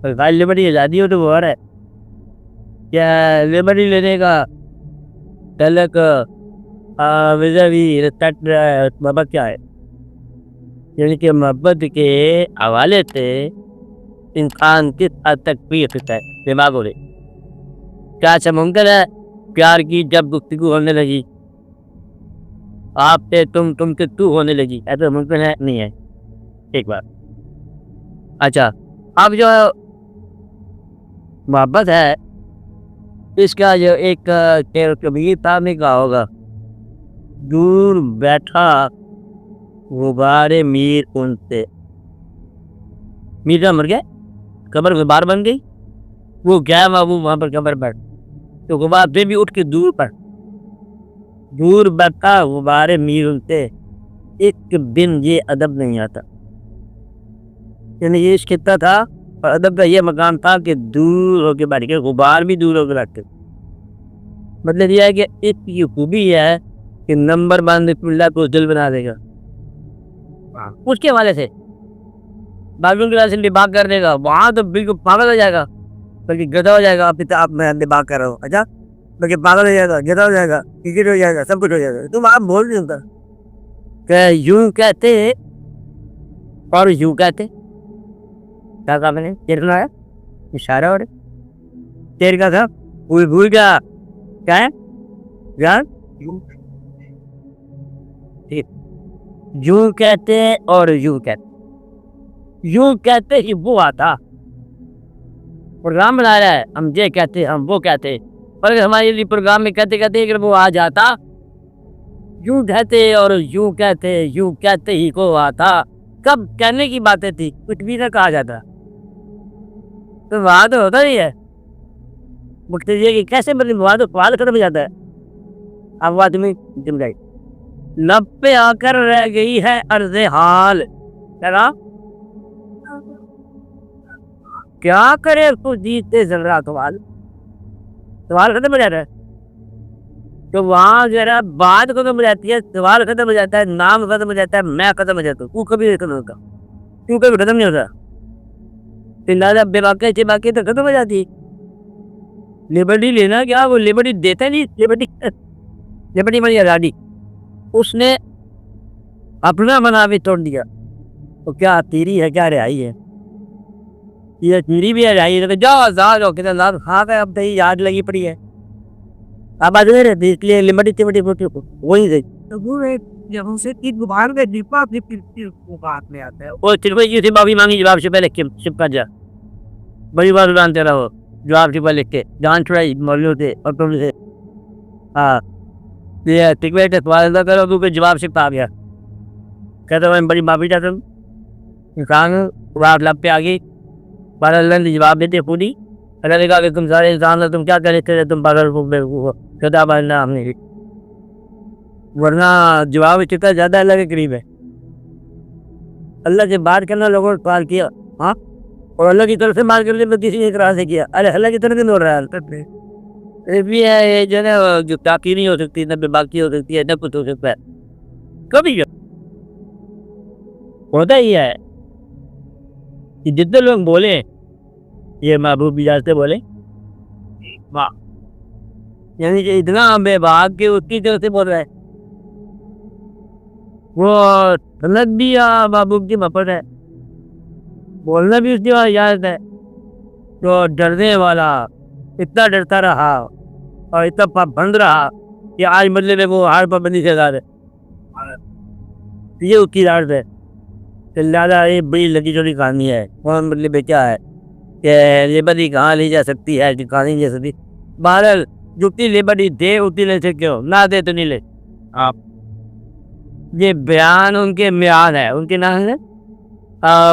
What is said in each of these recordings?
और भाई लिबर्टी आज़ादी हो तो वो और है क्या लिबर्टी लेने का तलक रिस्पेक्ट मोहब्बत क्या है यानी कि मोहब्बत के हवाले से इंसान किस हद तक फ्री सकता है दिमाग हो क्या ऐसा मुमकिन है प्यार की जब गुफ्तगू होने लगी आपसे तुमसे तू होने लगी ऐसा मुमकिन है नहीं है एक बार अच्छा अब जो मोहब्बत है इसका जो एक शेर कबीर साहब ने कहा होगा दूर बैठा गुबारे मीर उनसे मीर मर गया कब्र गुबार बन गई वो गया बाबू वहां पर कब्र पर तो गुबार फिर भी उठ के दूर बैठा गुबारे मीर उनसे एक दिन ये अदब नहीं आता यानी ये इश्क कितना था और अदब का ये मकाम था कि दूर होके बैठ के गुबार भी दूर होकर रखते मतलब यह है कि इसकी खूबी है कि नंबर बंद पिल्ला को दिल बना देगा उसके हवाले से बागुल के से दिमाग कर देगा वहां तो बिल्कुल पागल हो जाएगा बल्कि गधा हो जाएगा आप मैं दिमाग कर रहा हूँ अच्छा बल्कि पागल हो जाएगा गधा हो जाएगा क्रिकेट हो जाएगा सब कुछ हो जाएगा तुम आप बोल नहीं होता यूं कहते और यूं कहते क्या कहा मैंने तेरे सुनाया इशारा और तेरे का था भूल गया क्या है जान यूं कहते और यूं कहते ही वो आता प्रोग्राम बना रहा है हम ये कहते हम वो कहते पर अगर हमारे लिए प्रोग्राम में कहते कहते अगर वो आ जाता यूं कहते और यूं कहते ही को आता कब कहने की बातें थी कुछ भी ना कहा जाता तो वहां तो होता नहीं है मुख्तलिया की कैसे मतलब वहां तो सवाल खत्म हो जाता है अब बात में जम गई लब पे आकर रह गई है अर्ज़े हाल क्या करे उसको जीतते जरा सवाल खत्म हो जाता है तो वहां जरा बात खत्म हो जाती है सवाल खत्म हो जाता है नाम खत्म हो जाता है मैं खत्म हो जाता हूँ तू कभी खत्म होता तू कभी खत्म नहीं होता फिलहाल बेबाकी से बाकी तो खत्म हो जाती है लिबर्टी लेना क्या वो लिबर्टी देता नहीं लिबर्टी मानी आज़ादी उसने अपना मना भी तोड़ दिया तो क्या तेरी है क्या रिहाई है ये तेरी भी रिहाई है तो जाओ आजाद हो कितना लाभ हाँ का अब तही याद लगी पड़ी है अब आज रहती इसलिए लिबर्टी तिबर्टी वही गई तो वो जब उनसे तीन गुबार में दीपा अपनी बात में आता है वो तिरपई जी से माफी मांगी जवाब से पहले शिप कर जा बड़ी बात जानते रहो जवाब से पहले लिख के जान छुड़ाई मौलियों से और तुमसे हाँ ये टिकट सवाल करो क्योंकि जवाब से आ गया कहते मैं बड़ी माफी चाहता हूँ इंसान रात लब पे आ गई बारह ने जवाब देते पूरी अल्लाह ने कहा कि तुम सारे इंसान हो तुम क्या कर थे तुम बारह सदा बनना हमने वरना जवाब कितना ज़्यादा अल्लाह के करीब है अल्लाह से बात करना लोगों ने सवाल किया हाँ और अल्लाह की तरफ से बात करने में किसी ने इतराज़ से किया अरे अल्लाह की तरफ से बोल रहा है भी है ये जो है जो ताकी नहीं हो सकती न बेबाकी हो सकती है न कुछ हो सकता है कभी होता ही है कि जितने लोग बोले ये महबूब मिजाज से बोले वाह यानी कि इतना बेबाक के उसकी तरफ से बोल रहा है वो सनत भी महबूब की मफत है बोलना भी उसकी याद है तो डरने वाला इतना डरता रहा और इतना पाबंद रहा कि आज बदले में वो हार पाबंदी से है ये उसकी राज है लिहाजा ये बड़ी लगी चोरी कहानी है कौन बदले में क्या है कि लिबर्टी कहाँ ली जा सकती है कहाँ नहीं जा सकती बहरहाल जुती लिबर्टी दे उतनी ले सकते हो ना दे तो नहीं ले आप ये बयान उनके म्यान है उनके नाम है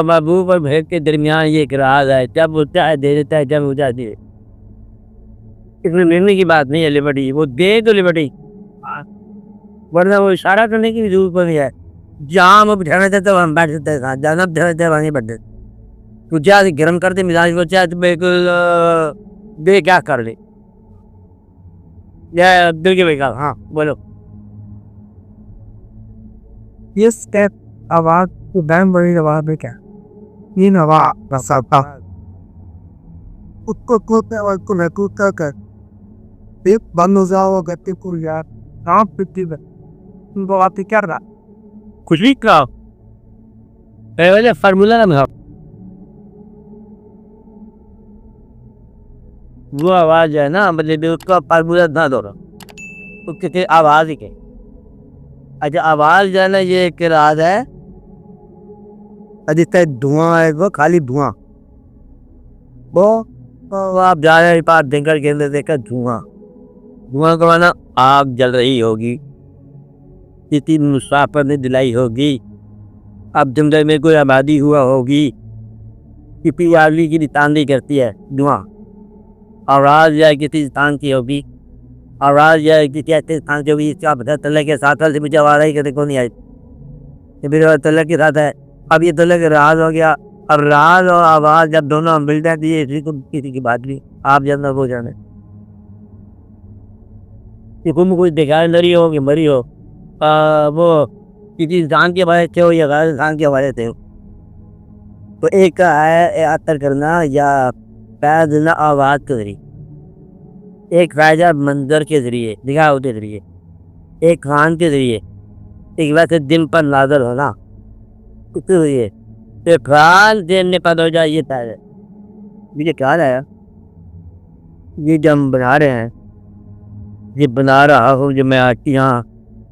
महबूब और भेद के दरमियान ये एक राज है जब वो चाहे दे देता है जब वो चाहे दे इसमें मिलने की बात नहीं है लिबर्टी वो दे तो लिबर्टी वरना वो इशारा करने की जरूरत नहीं है जहाँ हम बिठाना चाहते हम बैठ सकते हैं जहाँ बिठाना चाहते वहीं बैठे तू चाहे गर्म कर दे मिजाज को चाहे तो बिल्कुल दे क्या कर ले या दिल के बेकार हाँ बोलो ये स्टेप आवाज तो बैम बड़ी आवाज में क्या ये नवा रसाता उसको खोते और उसको महसूस कर एक बंद हो जाओ गति को यार काम फिफ्टी में तुमको आप क्या रहा कुछ भी कराओ पहले फार्मूला ना बनाओ वो आवाज है ना मतलब उसका फार्मूला ना दो उसके आवाज ही के अच्छा आवाज जो है ना ये एक राज है जिसका धुआं है वो खाली धुआं वो आप जा रहे हैं पास जंगल के अंदर देखा धुआं धुआं का माना आग जल रही होगी किसी मुसाफिर ने दिलाई होगी अब जंगल में कोई आबादी हुआ होगी किसी आदमी की निशानदेही करती है धुआं आवाज या किसी स्थान की होगी आवाज या किसी ऐसे स्थान की होगी इसका पता तल्ले के साथ से मुझे आवाज आई कहते कौन नहीं आई फिर तल्ले के साथ है अब ये तल्ले के राज हो गया अब राज और आवाज जब दोनों मिल जाती है इसी को किसी की बात नहीं आप जानना वो जाने तुम कुछ दिखाई लड़ी हो कि मरी हो वो किसी इंसान के बारे से हो या गैर इंसान के बारे से हो तो एक का है यात्रा करना या पैर देना आवाज के जरिए एक फायदा मंजर के जरिए दिखाओ के जरिए एक खान के जरिए एक वैसे दिन पर नाजर होना उसके जरिए तो खान देने पर हो जाए ये फायदा मुझे क्या है ये जो हम बना रहे हैं ये बना रहा हूँ जो मैं आती यहाँ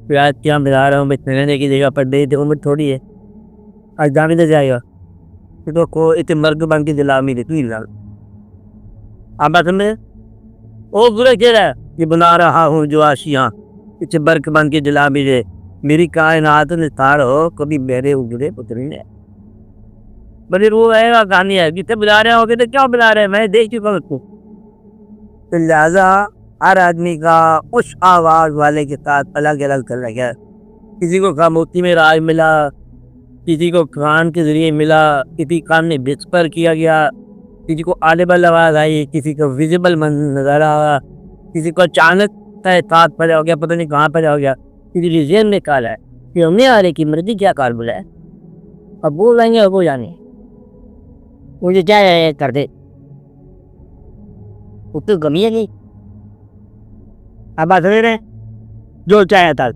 प्याज क्या बना रहा हूँ मैं ठहरने की जगह पर दे उम्र थोड़ी है आज दामी तो जाएगा तो को इतने मर्ग बन के दिलामी दे तू ही लाल आप बात में ओ बुरा कह रहा है ये बना रहा हूँ जो आशियाँ इसे बर्क बन के दिलामी दे मेरी कायनात निसार हो कभी मेरे उगले पुत्री ने बड़ी वो है कहानी है कितने बना रहे होगे तो क्या बना रहे हैं मैं देख चुका हूँ उसको तो लिहाजा हर आदमी का उस आवाज वाले के साथ अलग अलग कर लगा किसी को खामोशी में राज मिला किसी को कान के जरिए मिला किसी कान में विस्पर किया गया किसी को ऑडिबल आवाज आई किसी को विजिबल नजर आया किसी को अचानक साथ पैदा हो गया पता नहीं कहाँ पैदा हो गया किसी रीजन में काल है कि हमने आ रही की मर्जी क्या कार बोला है अब बोल रहेंगे वो जाने मुझे क्या कर दे वो तो गमी है नहीं अब बात रहे जो चाहे था